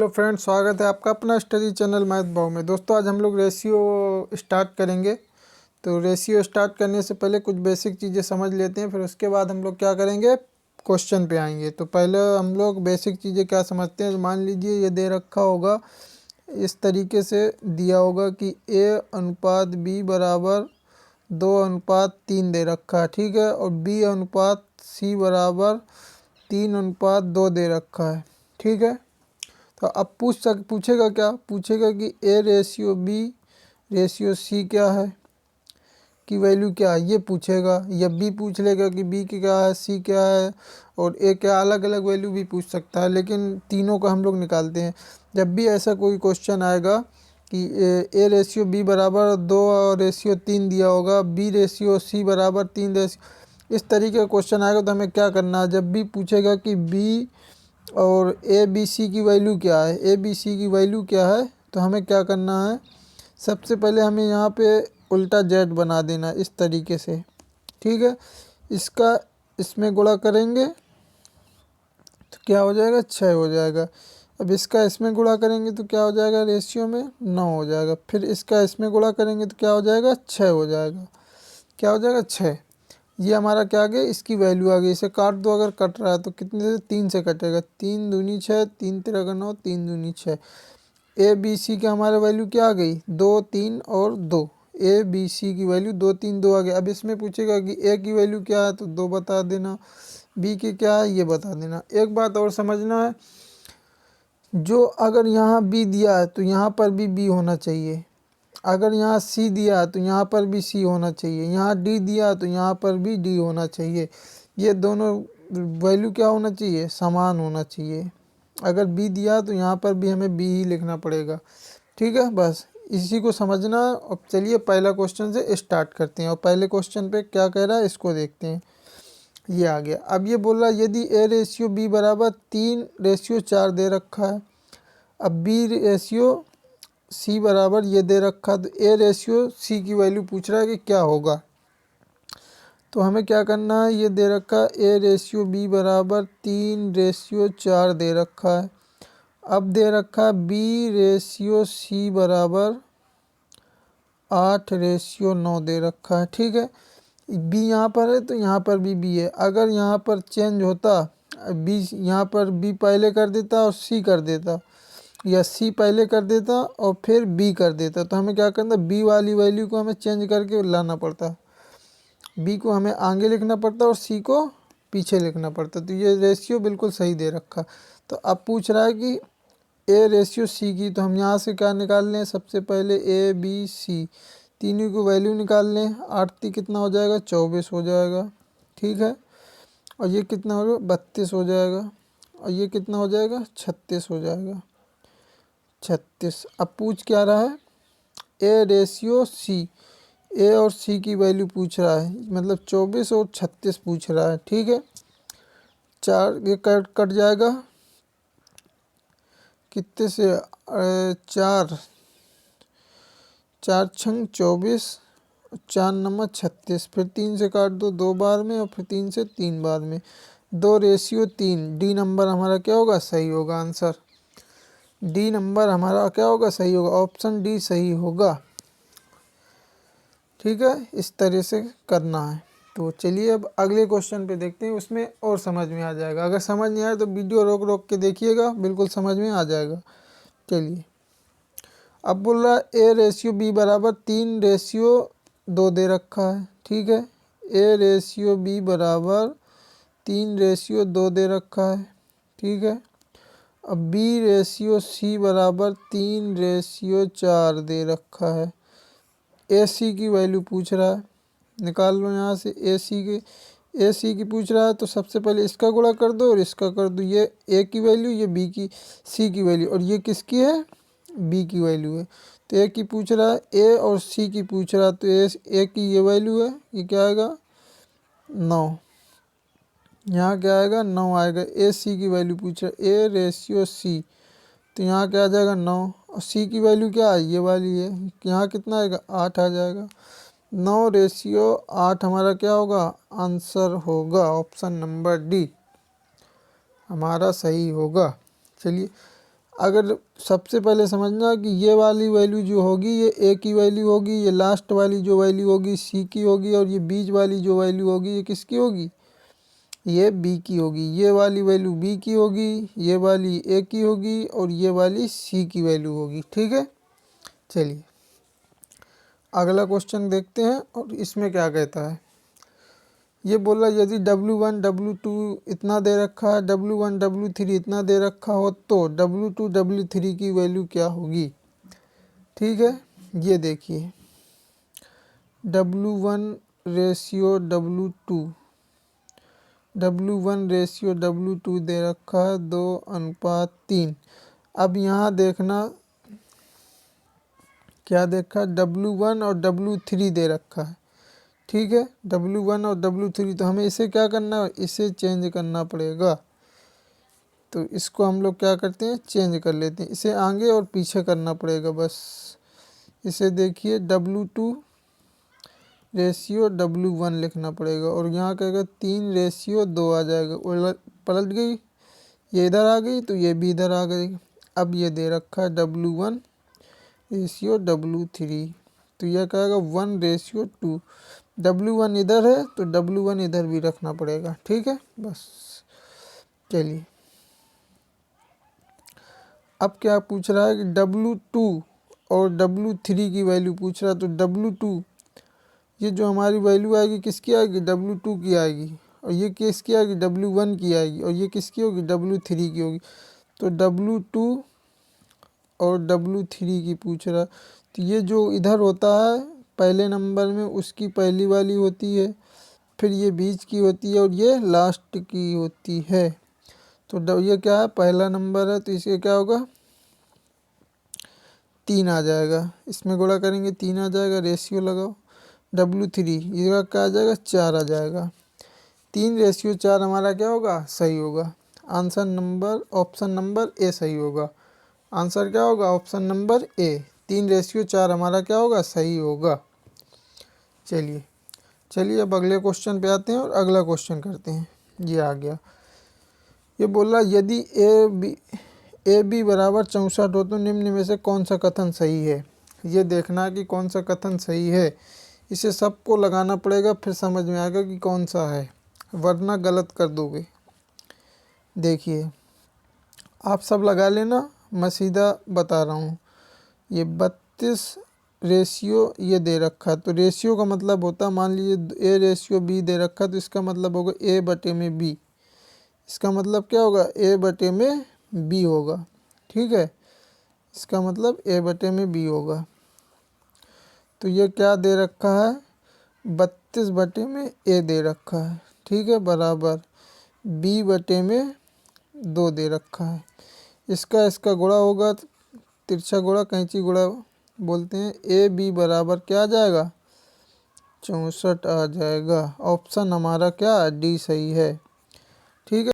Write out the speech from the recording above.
Hello friends, स्वागत है आपका अपना स्टडी चैनल मैथ भाव में। दोस्तों, आज हम लोग रेशियो स्टार्ट करेंगे। तो रेशियो स्टार्ट करने से पहले कुछ बेसिक चीज़ें समझ लेते हैं, फिर उसके बाद हम लोग क्या करेंगे, क्वेश्चन पे आएंगे। तो पहले हम लोग बेसिक चीज़ें क्या समझते हैं। मान लीजिए ये दे रखा होगा, इस तरीके से दिया होगा कि A/B बराबर 2/3 दे रखा है, ठीक है। और B/C बराबर 3/2 दे रखा है, ठीक है। तो अब पूछेगा क्या, पूछेगा कि A/B/C क्या है, की वैल्यू क्या है, ये पूछेगा। या B पूछ लेगा कि B की क्या है, C क्या है, और A क्या, अलग अलग वैल्यू भी पूछ सकता है, लेकिन तीनों का हम लोग निकालते हैं। जब भी ऐसा कोई क्वेश्चन आएगा कि A/B बराबर 2/3 दिया होगा, B/C बराबर 3, इस तरीके का क्वेश्चन आएगा तो हमें क्या करना है। जब भी पूछेगा कि B और ABC की वैल्यू क्या है, ABC की वैल्यू क्या है, तो हमें क्या करना है, सबसे पहले हमें यहाँ पे उल्टा जेड बना देना इस तरीके से, ठीक है। इसका इसमें गुणा करेंगे तो क्या हो जाएगा, 6 हो जाएगा। अब इसका इसमें गुणा करेंगे तो क्या हो जाएगा, रेशियो में 9 हो जाएगा। फिर इसका इसमें गुणा करेंगे तो क्या हो जाएगा, 6 हो जाएगा। क्या हो जाएगा, 6। ये हमारा क्या आ गया, इसकी वैल्यू आ गई। इसे काट दो, अगर कट रहा है तो कितने से, 3 से कटेगा। 3 दूनी 6, 3 तिरक 9, 3 दूनी 6। A/B/C की हमारे वैल्यू क्या आ गई, 2, 3 और 2। A/B/C की वैल्यू 2, 3, 2 आ गया। अब इसमें पूछेगा कि A की वैल्यू क्या है, तो 2 बता देना। B की क्या है, ये बता देना। एक बात और समझना है, जो अगर यहाँ B दिया है तो यहाँ पर भी B होना चाहिए। अगर यहाँ C दिया है तो यहाँ पर भी C होना चाहिए। यहाँ D दिया है तो यहाँ पर भी D होना चाहिए। ये दोनों वैल्यू क्या होना चाहिए, समान होना चाहिए। अगर B दिया है तो यहाँ पर भी हमें B ही लिखना पड़ेगा, ठीक है। बस इसी को समझना। अब चलिए पहला क्वेश्चन से स्टार्ट करते हैं, और पहले क्वेश्चन पे क्या कह रहा है इसको देखते हैं। ये आ गया। अब ये बोल रहा है यदि A/B बराबर 3/4 दे रखा है। अब B/C बराबर ये दे रखा, तो A/C की वैल्यू पूछ रहा है कि क्या होगा। तो हमें क्या करना है, ये दे रखा A/B बराबर 3/4 दे रखा है। अब दे रखा है B/C बराबर 8/9 दे रखा है, ठीक है। B यहाँ पर है तो यहाँ पर भी B है। अगर यहाँ पर चेंज होता, B यहाँ पर B पहले कर देता और C कर देता, या C पहले कर देता और फिर B कर देता, तो हमें क्या करना, B वाली वैल्यू को हमें चेंज करके लाना पड़ता। B को हमें आगे लिखना पड़ता और C को पीछे लिखना पड़ता। तो ये रेशियो बिल्कुल सही दे रखा। तो अब पूछ रहा है कि A/C की, तो हम यहाँ से क्या निकाल लें, सबसे पहले A/B/C तीनों की वैल्यू निकाल लें। 8 × 3 कितना हो जाएगा, 24 हो जाएगा, ठीक है। और ये कितना होगा, 32 हो जाएगा। और ये कितना हो जाएगा, 36 हो जाएगा, 36। अब पूछ क्या रहा है, A/C, A और C की वैल्यू पूछ रहा है, मतलब 24 और 36 पूछ रहा है, ठीक है। 4 ये कट जाएगा कितने से, 4 4 छंग 24, 4 नंबर 36। फिर 3 से काट दो 2 बार में, और फिर 3 से 3 बार में। 2/3। डी नंबर हमारा क्या होगा, सही होगा आंसर। डी नंबर हमारा क्या होगा, सही होगा। ऑप्शन डी सही होगा, ठीक है। इस तरह से करना है। तो चलिए अब अगले क्वेश्चन पे देखते हैं, उसमें और समझ में आ जाएगा। अगर समझ नहीं आए तो वीडियो रोक रोक के देखिएगा, बिल्कुल समझ में आ जाएगा। चलिए, अब बोल रहा है A/B बराबर 3/2 दे रखा है, ठीक है। A/B बराबर 3/2 दे रखा है, ठीक है। अब B/C बराबर 3/4 दे रखा है। AC की वैल्यू पूछ रहा है, निकाल लो यहाँ से। AC की पूछ रहा है तो सबसे पहले इसका गुणा कर दो और इसका कर दो। ये A की वैल्यू, ये B की, C की वैल्यू, और ये किसकी है, B की वैल्यू है। तो A की पूछ रहा है, A और C की पूछ रहा है, तो A की ये वैल्यू है, ये क्या आएगा, 9। यहाँ क्या आएगा, 9 आएगा। AC की वैल्यू पूछ रहा है, A/C, तो यहाँ क्या आ जाएगा, 9। और C की वैल्यू क्या है, ये वाली है, यहाँ कितना आएगा, 8 आ जाएगा। 9/8 हमारा क्या होगा, आंसर होगा। ऑप्शन नंबर डी हमारा सही होगा। चलिए अगर सबसे पहले समझना कि ये वाली वैल्यू जो होगी ये ए की वैल्यू होगी, ये लास्ट वाली जो वैल्यू होगी सी की होगी, और ये बीच वाली जो वैल्यू होगी ये किसकी होगी, ये बी की होगी। ये वाली वैल्यू बी की होगी, ये वाली ए की होगी, और ये वाली सी की वैल्यू होगी। ठीक है, चलिए अगला क्वेश्चन देखते हैं और इसमें क्या कहता है। ये बोला यदि W1 W2 इतना दे रखा है, W1 W3 इतना दे रखा हो तो W2 W3 की वैल्यू क्या होगी। ठीक है, ये देखिए W1 रेशियो W2 दे रखा है 2:3। अब यहाँ देखना क्या देखा, W1 और W3 दे रखा है। ठीक है, W1 और W3, तो हमें इसे क्या करना है, इसे चेंज करना पड़ेगा। तो इसको हम लोग क्या करते हैं, चेंज कर लेते हैं, इसे आगे और पीछे करना पड़ेगा बस। इसे देखिए W2 रेशियो W1 लिखना पड़ेगा, और यहाँ कहेगा 3:2 आ जाएगा, पलट गई, ये इधर आ गई तो ये भी इधर आ गई। अब ये दे रखा है W1 रेशियो W3, तो यह कहेगा 1:2। W1 इधर है तो W1 इधर भी रखना पड़ेगा। ठीक है, बस। चलिए अब क्या पूछ रहा है कि W2 और W3 की वैल्यू पूछ रहा है। तो W2 ये जो हमारी वैल्यू आएगी किसकी आएगी, W2 की आएगी, और ये किसकी आएगी, W1 की आएगी, और ये किसकी होगी, W3 की होगी। तो W2 और W3 की पूछ रहा है, तो ये जो इधर होता है पहले नंबर में उसकी पहली वाली होती है, फिर ये बीच की होती है, और ये लास्ट की होती है। तो ये क्या है, पहला नंबर है तो इसके क्या होगा, 3 आ जाएगा, इसमें गुणा करेंगे 3 आ जाएगा, रेशियो लगाओ W3 ये क्या आ जाएगा, 4 आ जाएगा। 3:4 हमारा क्या होगा, सही होगा। Answer number option number A सही होगा। आंसर क्या होगा, ऑप्शन नंबर ए, 3:4 हमारा क्या होगा, सही होगा। चलिए अब अगले क्वेश्चन पे आते हैं और अगला क्वेश्चन करते हैं। ये आ गया, ये बोला यदि ए बी बराबर 64 हो तो निम्न में से कौन सा कथन सही है। ये देखना कि कौन सा कथन सही है, इसे सबको लगाना पड़ेगा, फिर समझ में आएगा कि कौन सा है, वरना गलत कर दोगे। देखिए आप सब लगा लेना, मैं सीधा बता रहा हूँ। ये 32 रेशियो ये दे रखा है, तो रेशियो का मतलब होता है, मान लीजिए A/B दे रखा है, तो इसका मतलब होगा A/B। इसका मतलब क्या होगा, A/B होगा। ठीक है, इसका मतलब A/B होगा। तो ये क्या दे रखा है, 32/A दे रखा है। ठीक है, बराबर B/2 दे रखा है। इसका गुणा होगा, तिरछा गुणा कैंची गुणा बोलते हैं। AB बराबर क्या आ जाएगा, 64 आ जाएगा। ऑप्शन हमारा क्या, डी सही है। ठीक है।